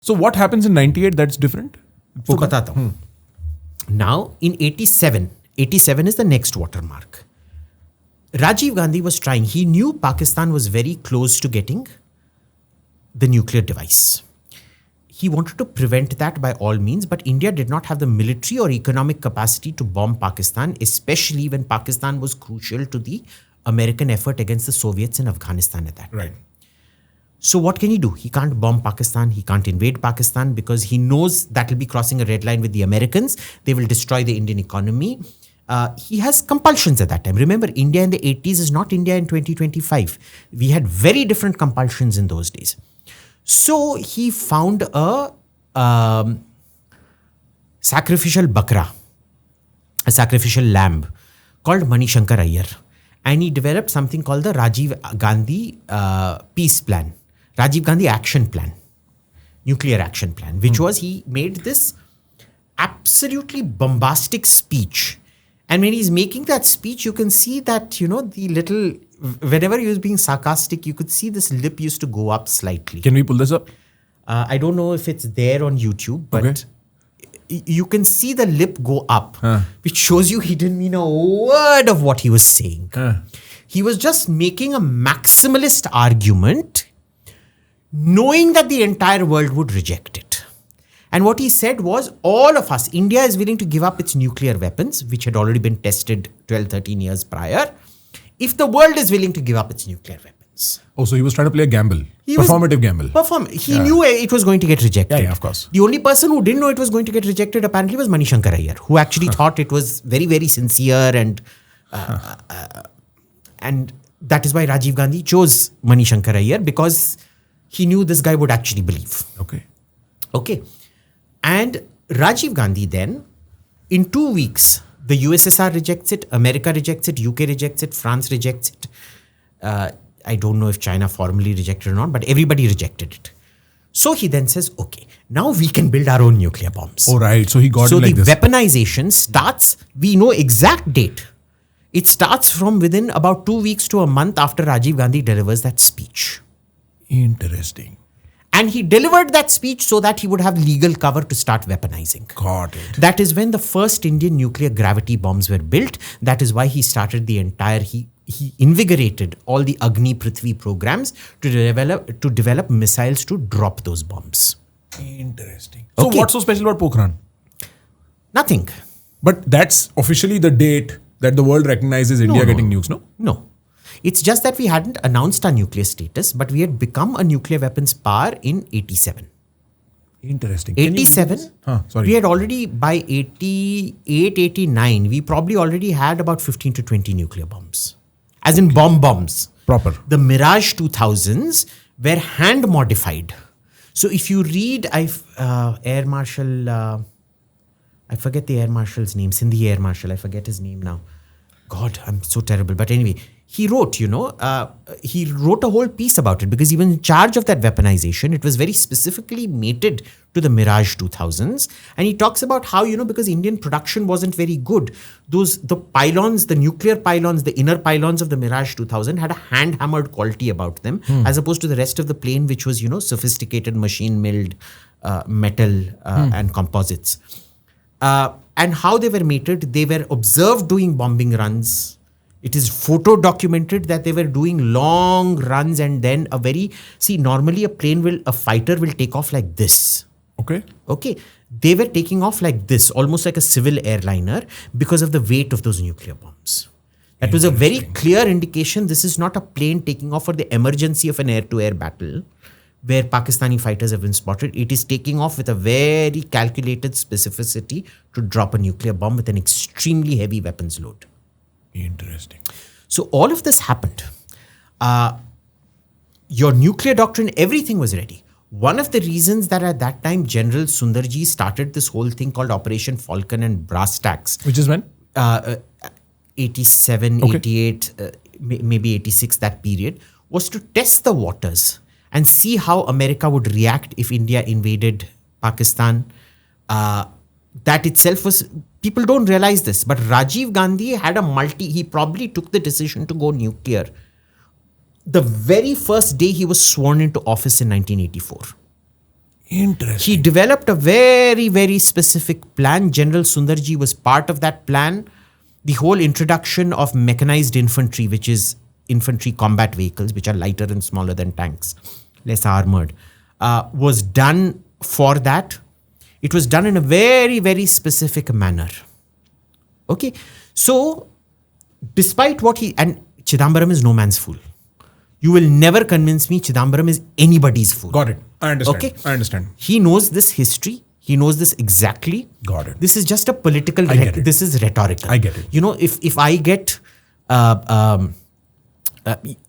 So what happens in 98 that's different? So बताता हूँ. Now in 87 is the next watermark. Rajiv Gandhi was trying. He knew Pakistan was very close to getting the nuclear device. He wanted to prevent that by all means, but India did not have the military or economic capacity to bomb Pakistan, especially when Pakistan was crucial to the American effort against the Soviets in Afghanistan at that time. Right. So what can he do? He can't bomb Pakistan. He can't invade Pakistan because he knows that will be crossing a red line with the Americans. They will destroy the Indian economy. He has compulsions at that time. Remember, India in the 80s is not India in 2025. We had very different compulsions in those days. So he found a sacrificial bakra, a sacrificial lamb called Manishankar Iyer. And he developed something called the Rajiv Gandhi peace plan, Rajiv Gandhi action plan, nuclear action plan, which was he made this absolutely bombastic speech. And when he's making that speech, you can see that, the little, whenever he was being sarcastic, you could see this lip used to go up slightly. Can we pull this up? I don't know if it's there on YouTube, but you can see the lip go up, which shows you he didn't mean a word of what he was saying. He was just making a maximalist argument, knowing that the entire world would reject it. And what he said was, all of us, India is willing to give up its nuclear weapons, which had already been tested 12, 13 years prior, if the world is willing to give up its nuclear weapons. Oh, so he was trying to play a gamble. Performative gamble. He knew it was going to get rejected. Yeah, of course. The only person who didn't know it was going to get rejected apparently was Manishankar Iyer, who actually thought it was very, very sincere and that is why Rajiv Gandhi chose Manishankar Iyer, because he knew this guy would actually believe. Okay. And Rajiv Gandhi then, in 2 weeks, the USSR rejects it, America rejects it, UK rejects it, France rejects it. I don't know if China formally rejected it or not, but everybody rejected it. So he then says, okay, now we can build our own nuclear bombs. Oh, right. So he got it like this. So the weaponization starts, we know exact date. It starts from within about 2 weeks to a month after Rajiv Gandhi delivers that speech. Interesting. And he delivered that speech so that he would have legal cover to start weaponizing. Got it. That is when the first Indian nuclear gravity bombs were built. That is why he started the entire, he invigorated all the Agni Prithvi programs to develop missiles to drop those bombs. Interesting. So what's so special about Pokhran? Nothing. But that's officially the date that the world recognizes India getting nukes, no? No. It's just that we hadn't announced our nuclear status, but we had become a nuclear weapons power in 87. Interesting. 87, we had already, by 88, 89, we probably already had about 15 to 20 nuclear bombs. As in bombs. Proper. The Mirage 2000s were hand modified. So if you read Air Marshal, I forget the Air Marshal's name, Sindhi Air Marshal, I forget his name now. God, I'm so terrible. But anyway, he wrote, he wrote a whole piece about it because he was in charge of that weaponization. It was very specifically mated to the Mirage 2000s. And he talks about how, because Indian production wasn't very good, the pylons, the nuclear pylons, the inner pylons of the Mirage 2000 had a hand-hammered quality about them, as opposed to the rest of the plane, which was, sophisticated machine-milled metal and composites. And how they were mated, they were observed doing bombing runs. It is photo documented that they were doing long runs and then normally a fighter will take off like this. Okay. They were taking off like this, almost like a civil airliner, because of the weight of those nuclear bombs. That was a very clear indication this is not a plane taking off for the emergency of an air-to-air battle, where Pakistani fighters have been spotted. It is taking off with a very calculated specificity to drop a nuclear bomb with an extremely heavy weapons load. Interesting. So all of this happened. Your nuclear doctrine, everything was ready. One of the reasons that at that time General Sundarji started this whole thing called Operation Falcon and Brass Tacks. Which is when? 87, 88, maybe 86, that period, was to test the waters and see how America would react if India invaded Pakistan. That itself was, people don't realize this, but Rajiv Gandhi had he probably took the decision to go nuclear the very first day he was sworn into office in 1984. Interesting. He developed a very, very specific plan. General Sundarji was part of that plan. The whole introduction of mechanized infantry, which is infantry combat vehicles, which are lighter and smaller than tanks, less armored, was done for that. It was done in a very, very specific manner. Okay. So, despite what and Chidambaram is no man's fool. You will never convince me Chidambaram is anybody's fool. Got it. I understand. Okay. I understand. He knows this history. He knows this exactly. Got it. This is just a political. get it. This is rhetorical. I get it. You know, if I get,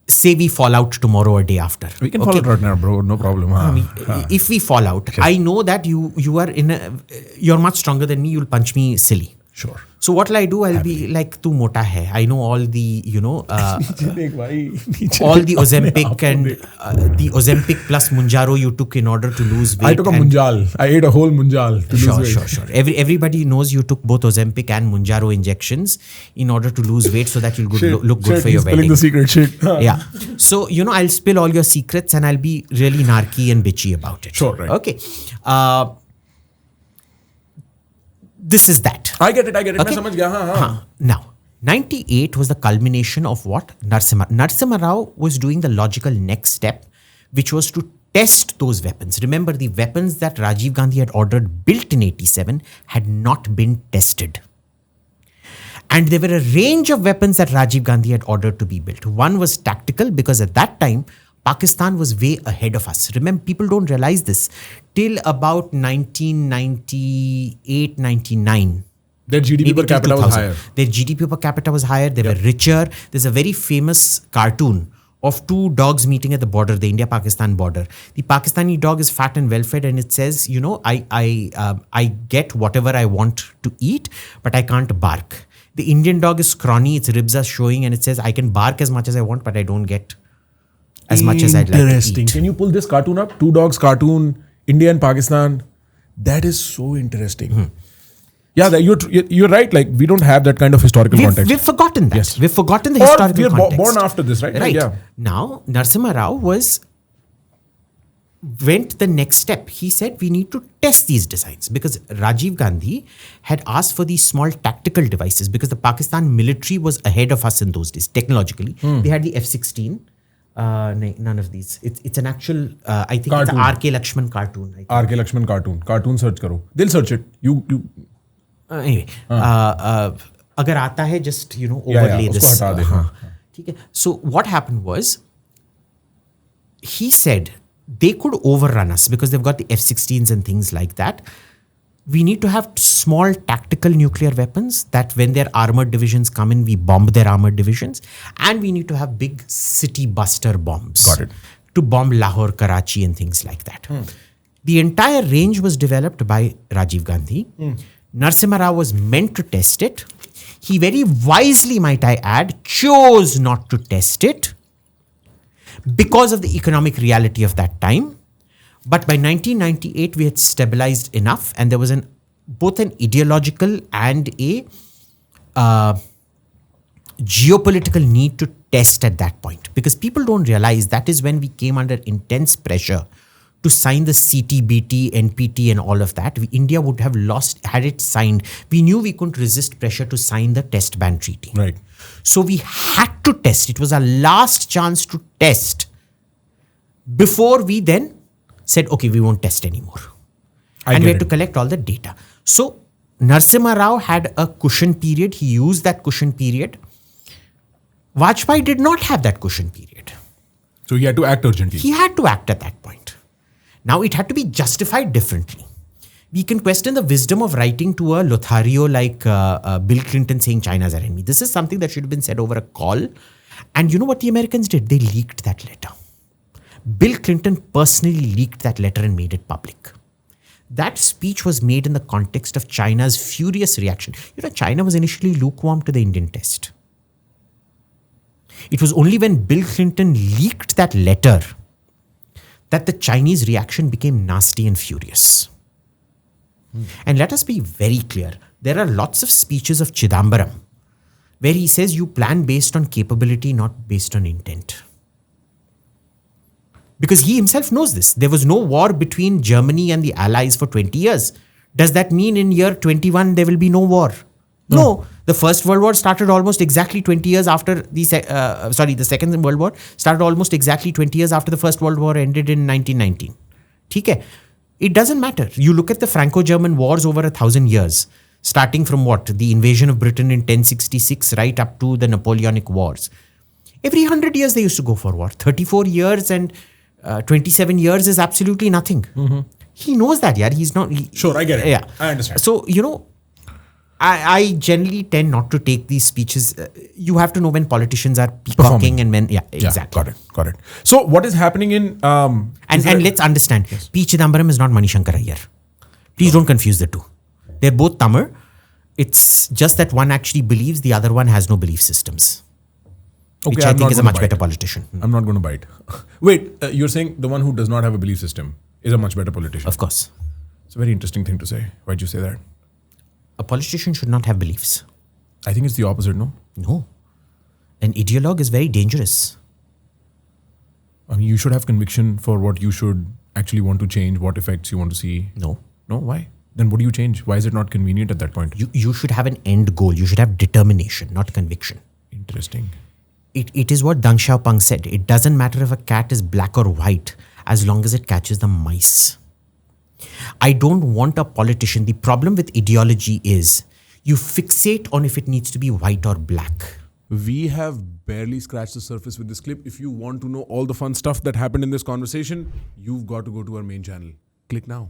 say we fall out tomorrow or day after. We can fall out right now, bro. No problem. If we fall out, I know that you are you're much stronger than me. You'll punch me silly. Sure. So what will I do? I'll be like, tu mota hai. I know all the, all the Ozempic and the Ozempic plus Munjaro you took in order to lose weight. I took a Munjal. I ate a whole Munjal to lose weight. Sure. Everybody knows you took both Ozempic and Munjaro injections in order to lose weight so that you'll look good for your wedding. Spilling the secret shit. Yeah. So, I'll spill all your secrets and I'll be really narky and bitchy about it. Sure, right. Okay. This is that. I get it. Okay? Main samajh gaya. Now, 98 was the culmination of what? Narasimha Rao was doing the logical next step, which was to test those weapons. Remember, the weapons that Rajiv Gandhi had ordered built in 87 had not been tested. And there were a range of weapons that Rajiv Gandhi had ordered to be built. One was tactical because at that time, Pakistan was way ahead of us. Remember, people don't realize this. Till about 1998, 99. Their GDP per capita was higher. Their GDP per capita was higher. They were richer. There's a very famous cartoon of two dogs meeting at the border, the India-Pakistan border. The Pakistani dog is fat and well-fed, and it says, I get whatever I want to eat, but I can't bark. The Indian dog is scrawny, its ribs are showing, and it says, I can bark as much as I want, but I don't get as much as I'd like to Interesting. eat. Can you pull this cartoon up? Two dogs cartoon, India and Pakistan. That is so interesting. Yeah, you're right. Like, we don't have that kind of historical context. We've forgotten that. Yes. We've forgotten the Or historical we're context. born after this, right? Right. Yeah. Now, Narasimha Rao went the next step. He said, we need to test these designs because Rajiv Gandhi had asked for these small tactical devices because the Pakistan military was ahead of us in those days, technologically. They had the F-16. None of these. It's an actual, I think Cartoon. it's an R.K. Lakshman cartoon. R.K. Lakshman cartoon. Cartoon search karo. They'll search it. You. Anyway, अगर आता है, just, overlay this. उसको हटा दे. ठीक है. So what happened was, he said, they could overrun us because they've got the F-16s and things like that. We need to have small tactical nuclear weapons that when their armored divisions come in, we bomb their armored divisions. And we need to have big city buster bombs. Got it. To bomb Lahore, Karachi and things like that. The entire range was developed by Rajiv Gandhi. Narasimha Rao was meant to test it. He very wisely, might I add, chose not to test it because of the economic reality of that time. But by 1998, we had stabilized enough, and there was both an ideological and a geopolitical need to test at that point. Because people don't realize that is when we came under intense pressure to sign the CTBT, NPT and all of that. India would have lost, had it signed. We knew we couldn't resist pressure to sign the test ban treaty. Right. So we had to test. It was our last chance to test before we then said, okay, we won't test anymore. And we had to collect all the data. So Narasimha Rao had a cushion period. He used that cushion period. Vajpayee did not have that cushion period. So he had to act urgently. He had to act at that point. Now it had to be justified differently. We can question the wisdom of writing to a Lothario like Bill Clinton saying China's our enemy. This is something that should have been said over a call. And you know what the Americans did? They leaked that letter. Bill Clinton personally leaked that letter and made it public. That speech was made in the context of China's furious reaction. China was initially lukewarm to the Indian test. It was only when Bill Clinton leaked that letter that the Chinese reaction became nasty and furious. And let us be very clear. There are lots of speeches of Chidambaram where he says you plan based on capability, not based on intent. Because he himself knows this. There was no war between Germany and the Allies for 20 years. Does that mean in year 21 there will be no war? No. The First World War started almost exactly 20 years after the Second World War started almost exactly 20 years after the First World War ended in 1919. Okay. It doesn't matter. You look at the Franco-German wars over 1,000 years, starting from what? The invasion of Britain in 1066 right up to the Napoleonic Wars. Every 100 years they used to go for war. 34 years and 27 years is absolutely nothing. He knows that, yeah. He's not... Sure, I get it. Yeah. I understand. So, I generally tend not to take these speeches. You have to know when politicians are peacocking and when... Yeah, exactly. Got it. So what is happening in... And let's understand, P. Chidambaram is not Manishankar Iyer. Please don't confuse the two. They're both Tamil. It's just that one actually believes, the other one has no belief systems. Okay, which I think is a much better politician. I'm not going to bite. Wait, you're saying the one who does not have a belief system is a much better politician? Of course. It's a very interesting thing to say. Why'd you say that? A politician should not have beliefs. I think it's the opposite, no? No. An ideologue is very dangerous. I mean, you should have conviction for what you should actually want to change, what effects you want to see. No. No? Why? Then what do you change? Why is it not convenient at that point? You should have an end goal. You should have determination, not conviction. Interesting. It is what Deng Xiaoping said. It doesn't matter if a cat is black or white as long as it catches the mice. I don't want a politician. The problem with ideology is you fixate on if it needs to be white or black. We have barely scratched the surface with this clip. If you want to know all the fun stuff that happened in this conversation, you've got to go to our main channel. Click now.